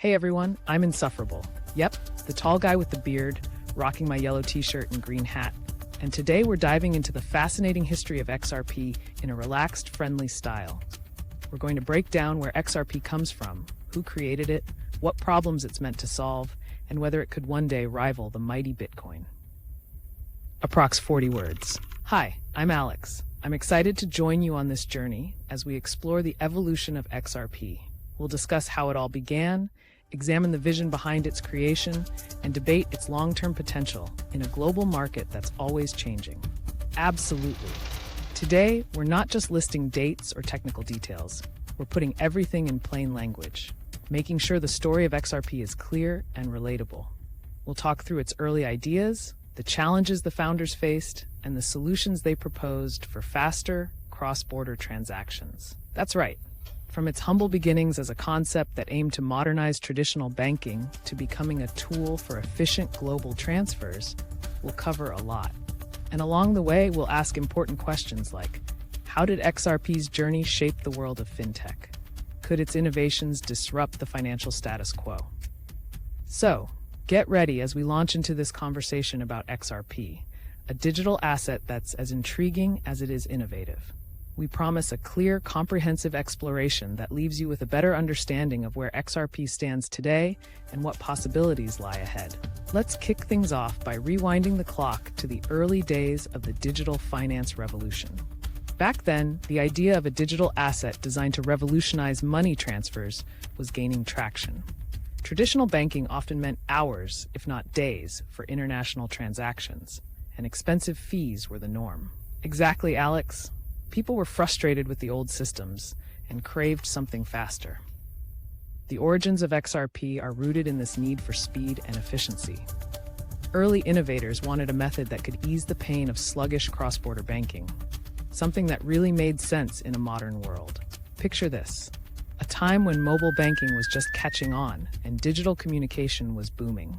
Hey everyone, I'm insufferable. Yep, the tall guy with the beard, rocking my yellow t-shirt and green hat. And today we're diving into the fascinating history of XRP in a relaxed, friendly style. We're going to break down where XRP comes from, who created it, what problems it's meant to solve, and whether it could one day rival the mighty Bitcoin. Approx 40 words. Hi, I'm Alex. I'm excited to join you on this journey as we explore the evolution of XRP. We'll discuss how it all began, examine the vision behind its creation, and debate its long-term potential in a global market that's always changing. Absolutely. Today, we're not just listing dates or technical details. We're putting everything in plain language, making sure the story of XRP is clear and relatable. We'll talk through its early ideas, the challenges the founders faced, and the solutions they proposed for faster, cross-border transactions. That's right. From its humble beginnings as a concept that aimed to modernize traditional banking to becoming a tool for efficient global transfers, we'll cover a lot. And along the way, we'll ask important questions like, how did XRP's journey shape the world of fintech? Could its innovations disrupt the financial status quo? So, get ready as we launch into this conversation about XRP, a digital asset that's as intriguing as it is innovative. We promise a clear, comprehensive exploration that leaves you with a better understanding of where XRP stands today and what possibilities lie ahead. Let's kick things off by rewinding the clock to the early days of the digital finance revolution. Back then, the idea of a digital asset designed to revolutionize money transfers was gaining traction. Traditional banking often meant hours, if not days, for international transactions, and expensive fees were the norm. Exactly, Alex. People were frustrated with the old systems and craved something faster. The origins of XRP are rooted in this need for speed and efficiency. Early innovators wanted a method that could ease the pain of sluggish cross-border banking, something that really made sense in a modern world. Picture this, a time when mobile banking was just catching on and digital communication was booming.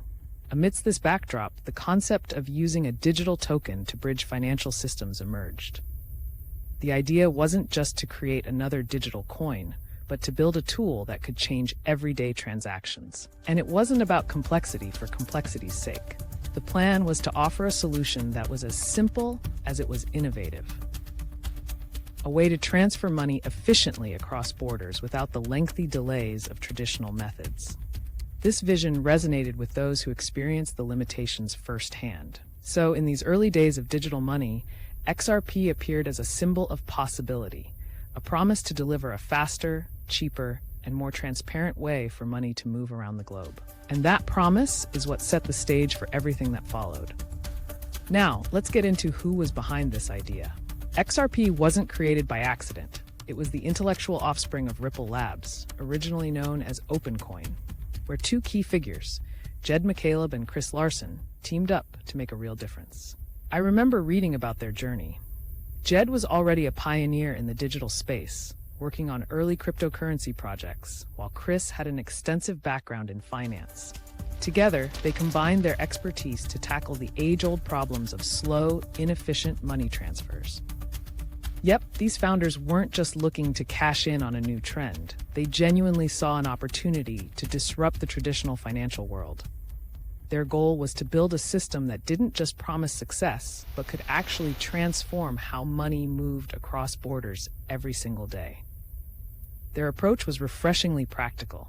Amidst this backdrop, the concept of using a digital token to bridge financial systems emerged. The idea wasn't just to create another digital coin, but to build a tool that could change everyday transactions. And it wasn't about complexity for complexity's sake. The plan was to offer a solution that was as simple as it was innovative. A way to transfer money efficiently across borders without the lengthy delays of traditional methods. This vision resonated with those who experienced the limitations firsthand. So, in these early days of digital money, XRP appeared as a symbol of possibility, a promise to deliver a faster, cheaper, and more transparent way for money to move around the globe. And that promise is what set the stage for everything that followed. Now, let's get into who was behind this idea. XRP wasn't created by accident. It was the intellectual offspring of Ripple Labs, originally known as OpenCoin, where two key figures, Jed McCaleb and Chris Larsen, teamed up to make a real difference. I remember reading about their journey. Jed was already a pioneer in the digital space, working on early cryptocurrency projects, while Chris had an extensive background in finance. Together, they combined their expertise to tackle the age-old problems of slow, inefficient money transfers. Yep, these founders weren't just looking to cash in on a new trend. They genuinely saw an opportunity to disrupt the traditional financial world. Their goal was to build a system that didn't just promise success, but could actually transform how money moved across borders every single day. Their approach was refreshingly practical.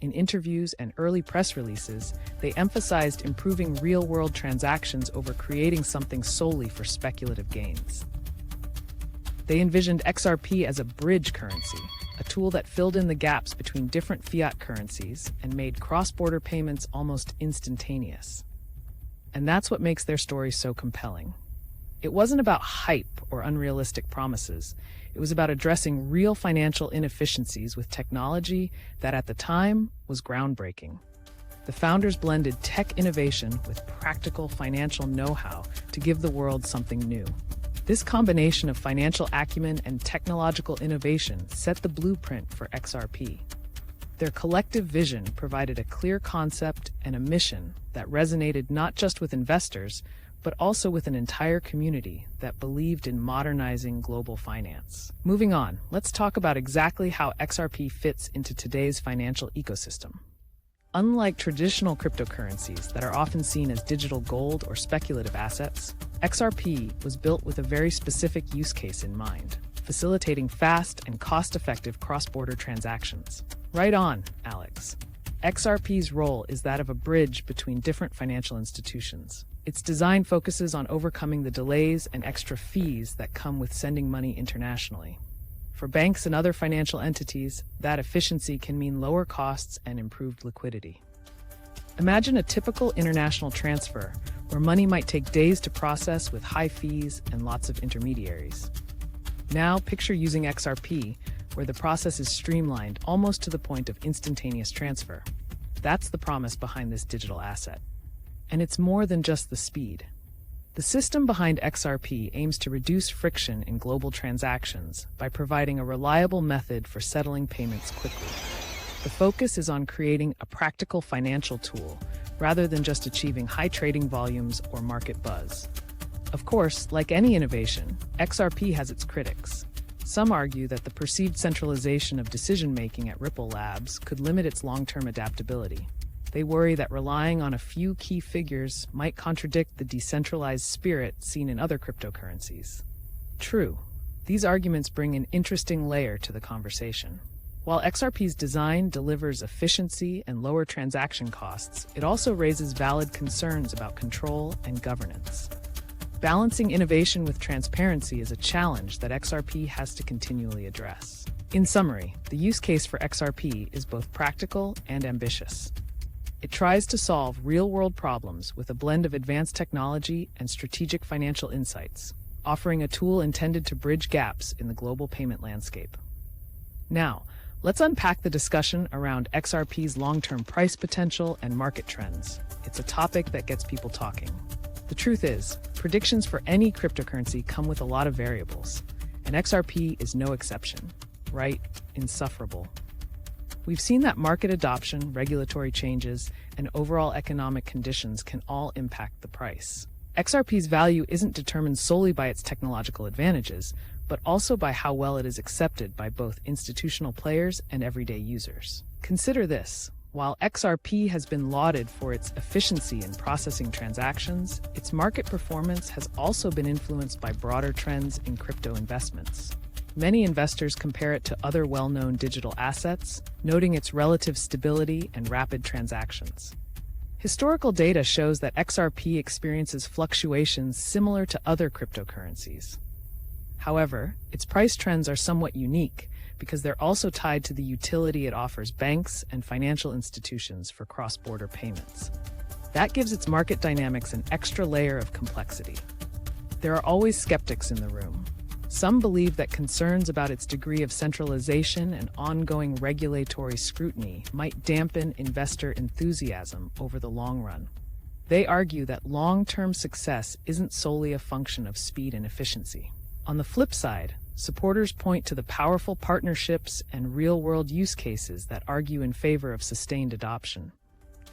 In interviews and early press releases, they emphasized improving real-world transactions over creating something solely for speculative gains. They envisioned XRP as a bridge currency, a tool that filled in the gaps between different fiat currencies and made cross-border payments almost instantaneous. And that's what makes their story so compelling. It wasn't about hype or unrealistic promises. It was about addressing real financial inefficiencies with technology that at the time was groundbreaking. The founders blended tech innovation with practical financial know-how to give the world something new. This combination of financial acumen and technological innovation set the blueprint for XRP. Their collective vision provided a clear concept and a mission that resonated not just with investors, but also with an entire community that believed in modernizing global finance. Moving on, let's talk about exactly how XRP fits into today's financial ecosystem. Unlike traditional cryptocurrencies that are often seen as digital gold or speculative assets, XRP was built with a very specific use case in mind, facilitating fast and cost-effective cross-border transactions. Right on, Alex. XRP's role is that of a bridge between different financial institutions. Its design focuses on overcoming the delays and extra fees that come with sending money internationally. For banks and other financial entities, that efficiency can mean lower costs and improved liquidity. Imagine a typical international transfer where money might take days to process with high fees and lots of intermediaries. Now picture using XRP, where the process is streamlined almost to the point of instantaneous transfer. That's the promise behind this digital asset. And it's more than just the speed. The system behind XRP aims to reduce friction in global transactions by providing a reliable method for settling payments quickly. The focus is on creating a practical financial tool rather than just achieving high trading volumes or market buzz. Of course, like any innovation, XRP has its critics. Some argue that the perceived centralization of decision-making at Ripple Labs could limit its long-term adaptability. They worry that relying on a few key figures might contradict the decentralized spirit seen in other cryptocurrencies. True, these arguments bring an interesting layer to the conversation. While XRP's design delivers efficiency and lower transaction costs, it also raises valid concerns about control and governance. Balancing innovation with transparency is a challenge that XRP has to continually address. In summary, the use case for XRP is both practical and ambitious. It tries to solve real-world problems with a blend of advanced technology and strategic financial insights, offering a tool intended to bridge gaps in the global payment landscape. Now, let's unpack the discussion around XRP's long-term price potential and market trends. It's a topic that gets people talking. The truth is, predictions for any cryptocurrency come with a lot of variables, and XRP is no exception. Right? Insufferable. We've seen that market adoption, regulatory changes, and overall economic conditions can all impact the price. XRP's value isn't determined solely by its technological advantages, but also by how well it is accepted by both institutional players and everyday users. Consider this. While XRP has been lauded for its efficiency in processing transactions, its market performance has also been influenced by broader trends in crypto investments. Many investors compare it to other well-known digital assets, noting its relative stability and rapid transactions. Historical data shows that XRP experiences fluctuations similar to other cryptocurrencies. However, its price trends are somewhat unique because they're also tied to the utility it offers banks and financial institutions for cross-border payments. That gives its market dynamics an extra layer of complexity. There are always skeptics in the room. Some believe that concerns about its degree of centralization and ongoing regulatory scrutiny might dampen investor enthusiasm over the long run. They argue that long-term success isn't solely a function of speed and efficiency. On the flip side, supporters point to the powerful partnerships and real-world use cases that argue in favor of sustained adoption.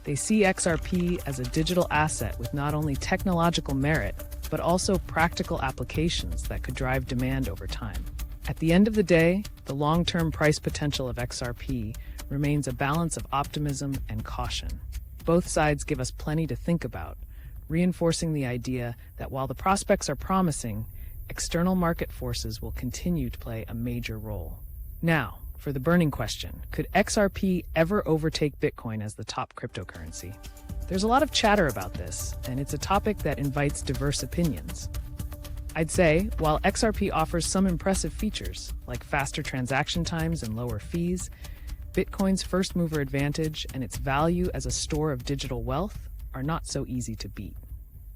They see XRP as a digital asset with not only technological merit, but also practical applications that could drive demand over time. At the end of the day, the long-term price potential of XRP remains a balance of optimism and caution. Both sides give us plenty to think about, reinforcing the idea that while the prospects are promising, external market forces will continue to play a major role. Now, for the burning question, could XRP ever overtake Bitcoin as the top cryptocurrency? There's a lot of chatter about this, and it's a topic that invites diverse opinions. I'd say, while XRP offers some impressive features, like faster transaction times and lower fees, Bitcoin's first-mover advantage and its value as a store of digital wealth are not so easy to beat.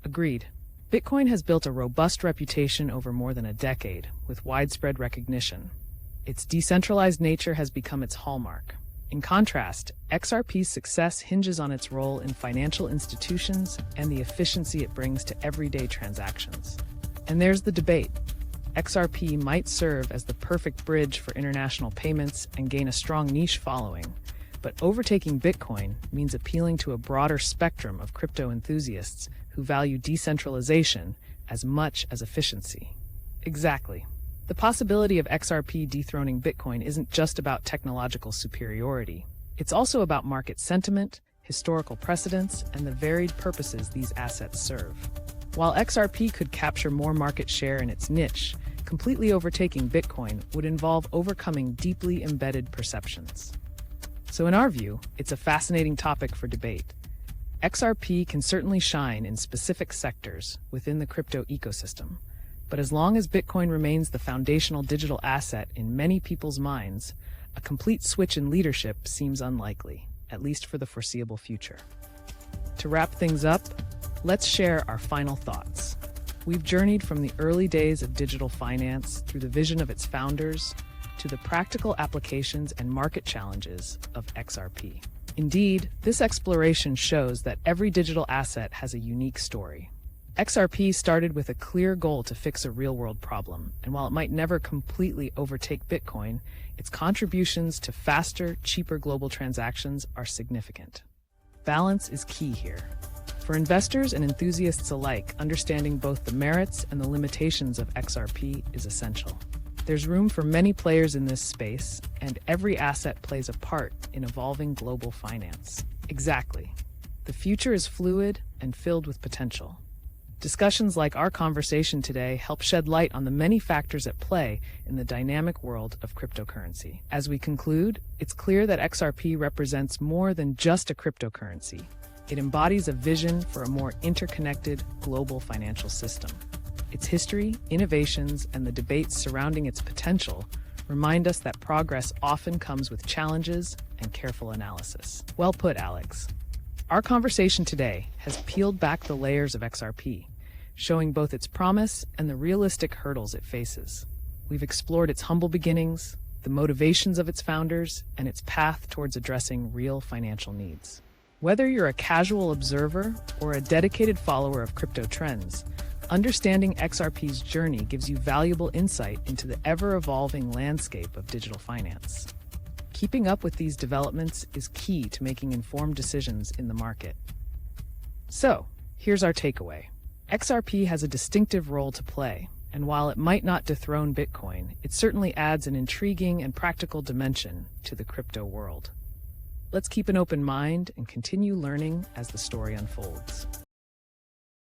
Agreed. Bitcoin has built a robust reputation over more than a decade, with widespread recognition. Its decentralized nature has become its hallmark. In contrast, XRP's success hinges on its role in financial institutions and the efficiency it brings to everyday transactions. And there's the debate. XRP might serve as the perfect bridge for international payments and gain a strong niche following, but overtaking Bitcoin means appealing to a broader spectrum of crypto enthusiasts who value decentralization as much as efficiency. Exactly. The possibility of XRP dethroning Bitcoin isn't just about technological superiority. It's also about market sentiment, historical precedents, and the varied purposes these assets serve. While XRP could capture more market share in its niche, completely overtaking Bitcoin would involve overcoming deeply embedded perceptions. So in our view, it's a fascinating topic for debate. XRP can certainly shine in specific sectors within the crypto ecosystem, but as long as Bitcoin remains the foundational digital asset in many people's minds, a complete switch in leadership seems unlikely, at least for the foreseeable future. To wrap things up, let's share our final thoughts. We've journeyed from the early days of digital finance through the vision of its founders to the practical applications and market challenges of XRP. Indeed, this exploration shows that every digital asset has a unique story. XRP started with a clear goal to fix a real-world problem, and while it might never completely overtake Bitcoin, its contributions to faster, cheaper global transactions are significant. Balance is key here. For investors and enthusiasts alike, understanding both the merits and the limitations of XRP is essential. There's room for many players in this space, and every asset plays a part in evolving global finance. Exactly. The future is fluid and filled with potential. Discussions like our conversation today help shed light on the many factors at play in the dynamic world of cryptocurrency. As we conclude, it's clear that XRP represents more than just a cryptocurrency. It embodies a vision for a more interconnected global financial system. Its history, innovations, and the debates surrounding its potential remind us that progress often comes with challenges and careful analysis. Well put, Alex. Our conversation today has peeled back the layers of XRP, showing both its promise and the realistic hurdles it faces. We've explored its humble beginnings, the motivations of its founders, and its path towards addressing real financial needs. Whether you're a casual observer or a dedicated follower of crypto trends, understanding XRP's journey gives you valuable insight into the ever-evolving landscape of digital finance. Keeping up with these developments is key to making informed decisions in the market. So, here's our takeaway. XRP has a distinctive role to play, and while it might not dethrone Bitcoin, it certainly adds an intriguing and practical dimension to the crypto world. Let's keep an open mind and continue learning as the story unfolds.